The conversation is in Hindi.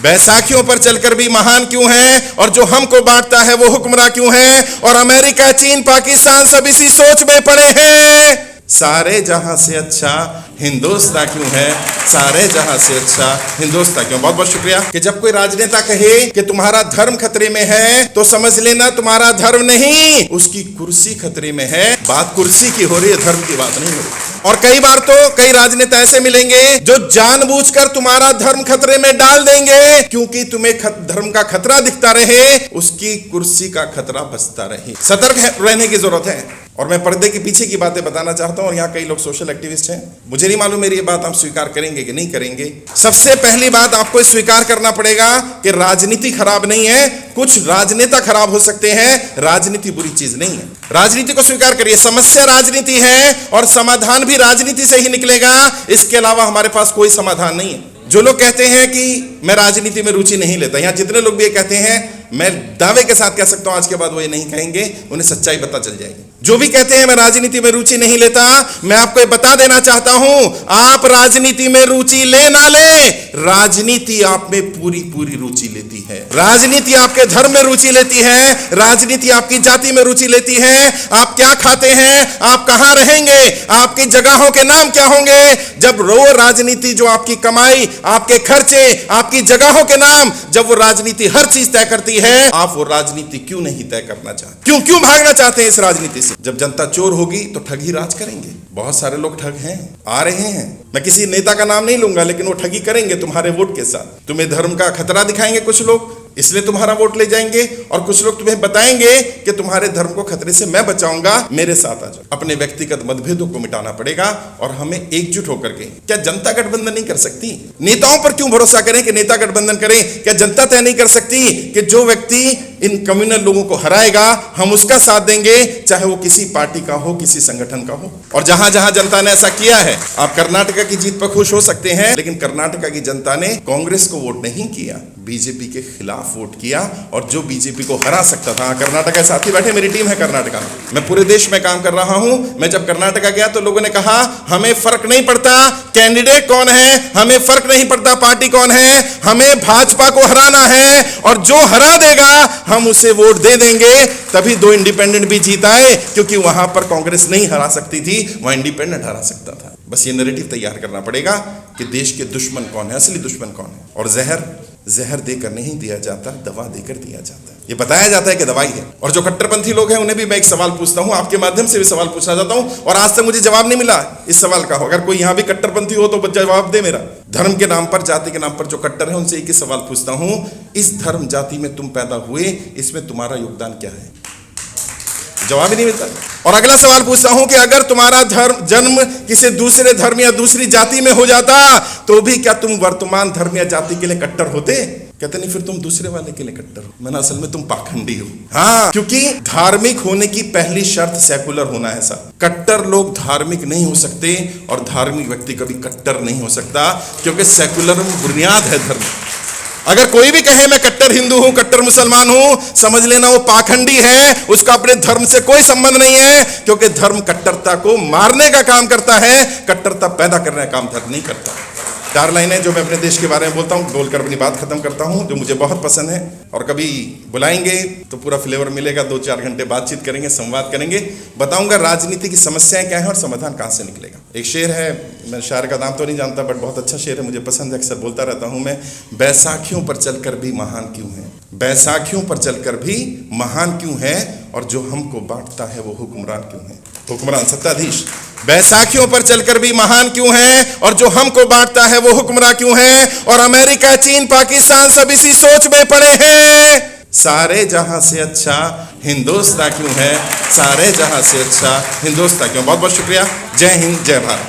बैसाखियों पर चलकर भी महान क्यों है, और जो हमको बांटता है वो हुक्मरान क्यों है, और अमेरिका, चीन, पाकिस्तान सब इसी सोच में पड़े हैं। सारे जहां से अच्छा हिंदुस्तान क्यों है, सारे जहां से अच्छा हिंदुस्तान क्यों। बहुत बहुत शुक्रिया। कि जब कोई राजनेता कहे कि तुम्हारा धर्म खतरे में है तो समझ लेना तुम्हारा धर्म नहीं, उसकी कुर्सी खतरे में है। बात कुर्सी की हो रही है, धर्म की बात नहीं हो रही। और कई बार तो कई राजनेता ऐसे मिलेंगे जो जानबूझकर तुम्हारा धर्म खतरे में डाल देंगे, क्योंकि तुम्हें धर्म का खतरा दिखता रहे, उसकी कुर्सी का खतरा बचता रहे। सतर्क रहने की जरूरत है। और मैं पर्दे के पीछे की बातें बताना चाहता हूं, और यहाँ कई लोग सोशल एक्टिविस्ट हैं, मुझे नहीं मालूम मेरी ये बात आप स्वीकार करेंगे कि नहीं करेंगे। सबसे पहली बात आपको स्वीकार करना पड़ेगा कि राजनीति खराब नहीं है, कुछ राजनेता खराब हो सकते हैं, राजनीति बुरी चीज नहीं है। राजनीति को स्वीकार करिए, समस्या राजनीति है और समाधान भी राजनीति से ही निकलेगा, इसके अलावा हमारे पास कोई समाधान नहीं है। जो लोग कहते हैं कि मैं राजनीति में रुचि नहीं लेता, यहां जितने लोग भी ये कहते हैं, मैं दावे के साथ कह सकता हूं आज के बाद वो ये नहीं कहेंगे, उन्हें सच्चाई पता चल जाएगी। जो भी कहते हैं मैं राजनीति में रुचि नहीं लेता, मैं आपको ये बता देना चाहता हूं, आप राजनीति में रुचि ले ना ले, राजनीति आप में पूरी पूरी रुचि लेती है। राजनीति आपके धर्म में रुचि लेती है, राजनीति आपकी जाति में रुचि लेती है। आप क्या खाते हैं, आप कहां रहेंगे, आपकी जगहों के नाम क्या होंगे। जब वो राजनीति जो आपकी कमाई, आपके खर्चे, आपकी जगहों के नाम, जब वो राजनीति हर चीज तय करती है, आप वो राजनीति क्यों नहीं तय करना चाहते, क्यों भागना चाहते हैं इस राजनीति से। जब जनता चोर होगी तो ठग ही राज करेंगे। बहुत सारे लोग ठग हैं, आ रहे हैं, मैं किसी नेता का नाम नहीं लूंगा, लेकिन वो ठगी करेंगे तुम्हारे वोट के साथ। तुम्हें धर्म का खतरा दिखाएंगे कुछ लोग, इसलिए तुम्हारा वोट ले जाएंगे, और कुछ लोग तुम्हें बताएंगे कि तुम्हारे धर्म को खतरे से मैं बचाऊंगा, मेरे साथ आ जाओ। अपने व्यक्तिगत मतभेदों को मिटाना पड़ेगा और हमें एकजुट होकर के। क्या जनता गठबंधन नहीं कर सकती? नेताओं पर क्यों भरोसा करें कि नेता गठबंधन करें? क्या जनता तय नहीं कर सकती कि जो व्यक्ति इन कम्युनल लोगों को हराएगा हम उसका साथ देंगे, चाहे वो किसी पार्टी का हो, किसी संगठन का हो। और जहां जहां जनता ने ऐसा किया है, आप कर्नाटका की जीत पर खुश हो सकते हैं, लेकिन कर्नाटका की जनता ने कांग्रेस को वोट नहीं किया, बीजेपी के खिलाफ वोट किया, और जो बीजेपी को हरा सकता था। कर्नाटक के साथी बैठे, मेरी टीम है कर्नाटका में, मैं पूरे देश में काम कर रहा हूं। मैं जब कर्नाटका गया तो लोगों ने कहा हमें फर्क नहीं पड़ता कैंडिडेट कौन है, हमें फर्क नहीं पड़ता पार्टी कौन है, हमें भाजपा को हराना है, और जो हरा देगा हम उसे वोट दे देंगे। तभी 2 इंडिपेंडेंट भी जीत आए, क्योंकि वहां पर कांग्रेस नहीं हरा सकती थी, वहां इंडिपेंडेंट हरा सकता था। बस ये नैरेटिव तैयार करना पड़ेगा कि देश के दुश्मन कौन है, असली दुश्मन कौन है। और जहर देकर नहीं दिया जाता, दवा देकर दिया जाता है। ये बताया जाता है कि दवाई है। और जो कट्टरपंथी लोग हैं उन्हें भी मैं एक सवाल पूछता हूं, आपके माध्यम से भी सवाल पूछना चाहता हूं, और आज तक मुझे जवाब नहीं मिला इस सवाल का। अगर कोई यहां भी कट्टरपंथी हो तो जवाब दे मेरा। धर्म के नाम पर, जाति के नाम पर जो कट्टर है, उनसे एक ही सवाल पूछता हूं, इस धर्म जाति में तुम पैदा हुए, इसमें तुम्हारा योगदान क्या है? जवाब ही नहीं मिलता। और अगला सवाल पूछता हूं कि अगर तुम्हारा जन्म किसी दूसरे धर्म या दूसरी जाति में हो जाता तो भी क्या तुम वर्तमान धर्म या जाति के लिए कट्टर होते? कहते नहीं, फिर तुम दूसरे वाले के लिए कट्टर हो। मैंने असल में तुम पाखंडी हो। हाँ, क्योंकि धार्मिक होने की पहली शर्त सेकुलर होना है साहब। कट्टर लोग धार्मिक नहीं हो सकते, और धार्मिक व्यक्ति कभी कट्टर नहीं हो सकता, क्योंकि सेकुलर बुनियाद है धर्म। अगर कोई भी कहे मैं कट्टर हिंदू हूं, कट्टर मुसलमान हूं, समझ लेना वो पाखंडी है, उसका अपने धर्म से कोई संबंध नहीं है, क्योंकि धर्म कट्टरता को मारने का काम करता है, कट्टरता पैदा करने का काम धर्म नहीं करता। 4 लाइनें जो मैं अपने देश के बारे में बोलता हूँ, बोलकर अपनी बात खत्म करता हूँ, जो मुझे बहुत पसंद है। और कभी बुलाएंगे तो पूरा फ्लेवर मिलेगा, 2-4 घंटे बातचीत करेंगे, संवाद करेंगे, बताऊंगा राजनीति की समस्याएं क्या है और समाधान कहाँ से निकलेगा। एक शेर है, मैं शायर का नाम तो नहीं जानता, बट बहुत अच्छा शेर है, मुझे पसंद है, अक्सर बोलता रहता हूँ मैं। बैसाखियों पर चलकर भी महान क्यों है, बैसाखियों पर चलकर भी महान क्यों है, और जो हमको बांटता है वो हुक्मरान क्यों है। हुक्मरान सत्ताधीश। बैसाखियों पर चलकर भी महान क्यों है, और जो हमको बांटता है वो हुक्मरान क्यों है, और अमेरिका, चीन, पाकिस्तान सब इसी सोच में पड़े हैं। सारे जहां से अच्छा हिंदुस्तान क्यों है, सारे जहां से अच्छा हिंदुस्तान क्यों। बहुत बहुत शुक्रिया। जय हिंद, जय भारत।